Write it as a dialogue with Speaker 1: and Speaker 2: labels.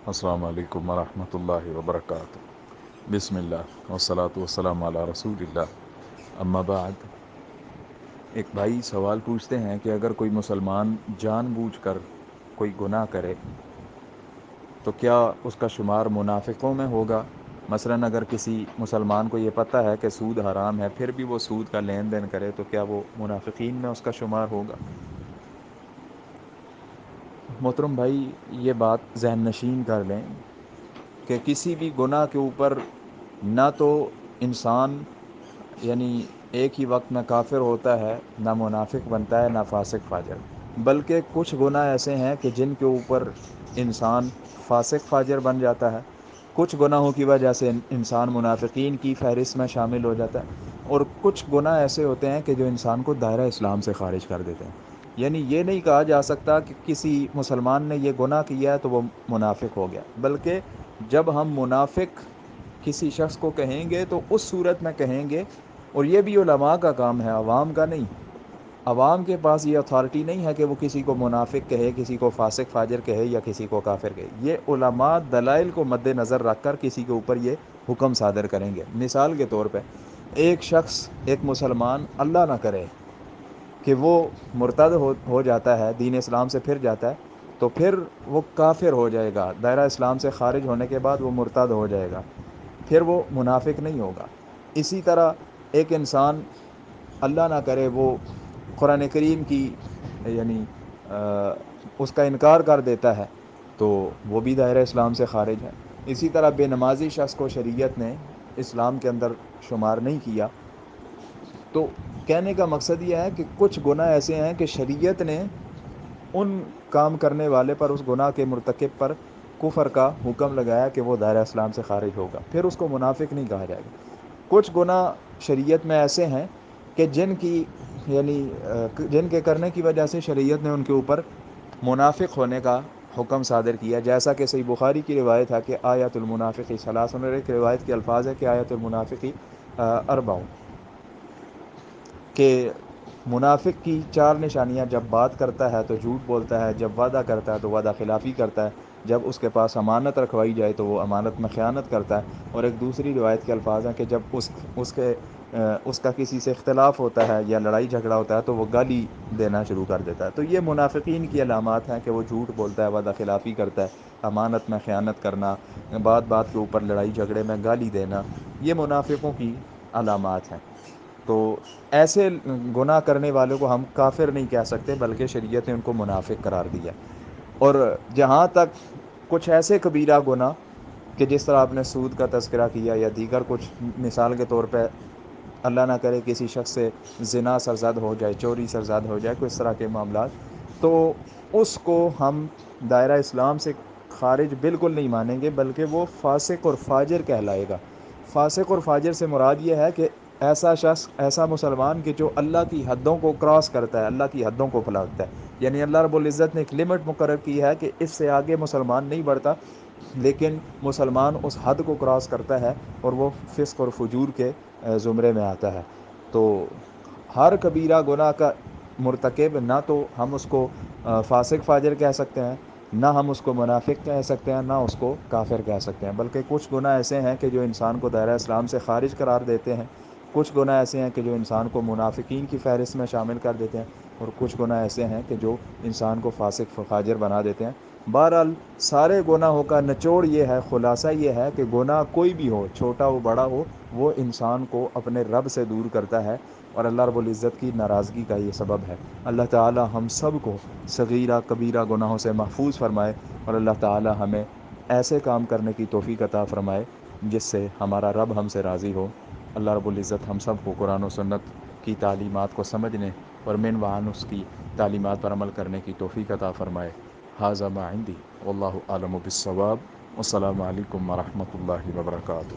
Speaker 1: السلام علیکم ورحمۃ اللہ وبرکاتہ۔ بسم اللہ والصلاۃ والسلام علی رسول اللہ، اما بعد۔ ایک بھائی سوال پوچھتے ہیں کہ اگر کوئی مسلمان جان بوجھ کر کوئی گناہ کرے تو کیا اس کا شمار منافقوں میں ہوگا؟ مثلاً اگر کسی مسلمان کو یہ پتہ ہے کہ سود حرام ہے پھر بھی وہ سود کا لین دین کرے تو کیا وہ منافقین میں اس کا شمار ہوگا؟ محترم بھائی، یہ بات ذہن نشین کر لیں کہ کسی بھی گناہ کے اوپر نہ تو انسان یعنی ایک ہی وقت میں کافر ہوتا ہے، نہ منافق بنتا ہے، نہ فاسق فاجر، بلکہ کچھ گناہ ایسے ہیں کہ جن کے اوپر انسان فاسق فاجر بن جاتا ہے، کچھ گناہوں کی وجہ سے انسان منافقین کی فہرست میں شامل ہو جاتا ہے، اور کچھ گناہ ایسے ہوتے ہیں کہ جو انسان کو دائرہ اسلام سے خارج کر دیتے ہیں۔ یعنی یہ نہیں کہا جا سکتا کہ کسی مسلمان نے یہ گناہ کیا ہے تو وہ منافق ہو گیا، بلکہ جب ہم منافق کسی شخص کو کہیں گے تو اس صورت میں کہیں گے، اور یہ بھی علماء کا کام ہے، عوام کا نہیں۔ عوام کے پاس یہ اتھارٹی نہیں ہے کہ وہ کسی کو منافق کہے، کسی کو فاسق فاجر کہے یا کسی کو کافر کہے۔ یہ علماء دلائل کو مد نظر رکھ کر کسی کے اوپر یہ حکم صادر کریں گے۔ مثال کے طور پہ ایک شخص، ایک مسلمان، اللہ نہ کرے کہ وہ مرتد ہو جاتا ہے، دین اسلام سے پھر جاتا ہے، تو پھر وہ کافر ہو جائے گا۔ دائرہ اسلام سے خارج ہونے کے بعد وہ مرتد ہو جائے گا، پھر وہ منافق نہیں ہوگا۔ اسی طرح ایک انسان، اللہ نہ کرے، وہ قرآن کریم کی یعنی اس کا انکار کر دیتا ہے تو وہ بھی دائرہ اسلام سے خارج ہے۔ اسی طرح بے نمازی شخص کو شریعت نے اسلام کے اندر شمار نہیں کیا۔ تو کہنے کا مقصد یہ ہے کہ کچھ گناہ ایسے ہیں کہ شریعت نے ان کام کرنے والے پر، اس گناہ کے مرتکب پر کفر کا حکم لگایا کہ وہ دائرہ اسلام سے خارج ہوگا، پھر اس کو منافق نہیں کہا جائے گا۔ کچھ گناہ شریعت میں ایسے ہیں کہ جن کے کرنے کی وجہ سے شریعت نے ان کے اوپر منافق ہونے کا حکم صادر کیا، جیسا کہ صحیح بخاری کی روایت ہے کہ آیت المنافقی ثلاث، اور ایک روایت کے الفاظ ہے کہ آیت المنافقی اربع، کہ منافق کی چار نشانیاں: جب بات کرتا ہے تو جھوٹ بولتا ہے، جب وعدہ کرتا ہے تو وعدہ خلافی کرتا ہے، جب اس کے پاس امانت رکھوائی جائے تو وہ امانت میں خیانت کرتا ہے، اور ایک دوسری روایت کے الفاظ ہیں کہ جب اس کا کسی سے اختلاف ہوتا ہے یا لڑائی جھگڑا ہوتا ہے تو وہ گالی دینا شروع کر دیتا ہے۔ تو یہ منافقین کی علامات ہیں کہ وہ جھوٹ بولتا ہے، وعدہ خلافی کرتا ہے، امانت میں خیانت کرنا، بات بات کے اوپر لڑائی جھگڑے میں گالی دینا، یہ منافقوں کی علامات ہیں۔ تو ایسے گناہ کرنے والوں کو ہم کافر نہیں کہہ سکتے، بلکہ شریعت نے ان کو منافق قرار دیا۔ اور جہاں تک کچھ ایسے کبیرہ گناہ کہ جس طرح آپ نے سود کا تذکرہ کیا یا دیگر کچھ، مثال کے طور پہ اللہ نہ کرے کسی شخص سے زنا سرزد ہو جائے، چوری سرزد ہو جائے، کوئی اس طرح کے معاملات، تو اس کو ہم دائرہ اسلام سے خارج بالکل نہیں مانیں گے، بلکہ وہ فاسق اور فاجر کہلائے گا۔ فاسق اور فاجر سے مراد یہ ہے کہ ایسا شخص، ایسا مسلمان کہ جو اللہ کی حدوں کو کراس کرتا ہے، اللہ کی حدوں کو پھلاتا ہے۔ یعنی اللہ رب العزت نے ایک لمٹ مقرر کی ہے کہ اس سے آگے مسلمان نہیں بڑھتا، لیکن مسلمان اس حد کو کراس کرتا ہے اور وہ فسق اور فجور کے زمرے میں آتا ہے۔ تو ہر کبیرہ گناہ کا مرتکب نہ تو ہم اس کو فاسق فاجر کہہ سکتے ہیں، نہ ہم اس کو منافق کہہ سکتے ہیں، نہ اس کو کافر کہہ سکتے ہیں، بلکہ کچھ گناہ ایسے ہیں کہ جو انسان کو دائرہ اسلام سے خارج قرار دیتے ہیں، کچھ گناہ ایسے ہیں کہ جو انسان کو منافقین کی فہرست میں شامل کر دیتے ہیں، اور کچھ گناہ ایسے ہیں کہ جو انسان کو فاسق فاجر بنا دیتے ہیں۔ بہرحال سارے گناہوں کا نچوڑ یہ ہے، خلاصہ یہ ہے کہ گناہ کوئی بھی ہو، چھوٹا ہو بڑا ہو، وہ انسان کو اپنے رب سے دور کرتا ہے، اور اللہ رب العزت کی ناراضگی کا یہ سبب ہے۔ اللہ تعالی ہم سب کو صغیرہ کبیرہ گناہوں سے محفوظ فرمائے، اور اللہ تعالی ہمیں ایسے کام کرنے کی توفیق عطا فرمائے جس سے ہمارا رب ہم سے راضی ہو۔ اللہ رب العزت ہم سب کو قرآن و سنت کی تعلیمات کو سمجھنے اور من وعن اس کی تعلیمات پر عمل کرنے کی توفیق عطا فرمائے۔ ھذا ما عندی واللہ اعلم بالصواب، والسلام علیکم ورحمۃ اللہ وبرکاتہ۔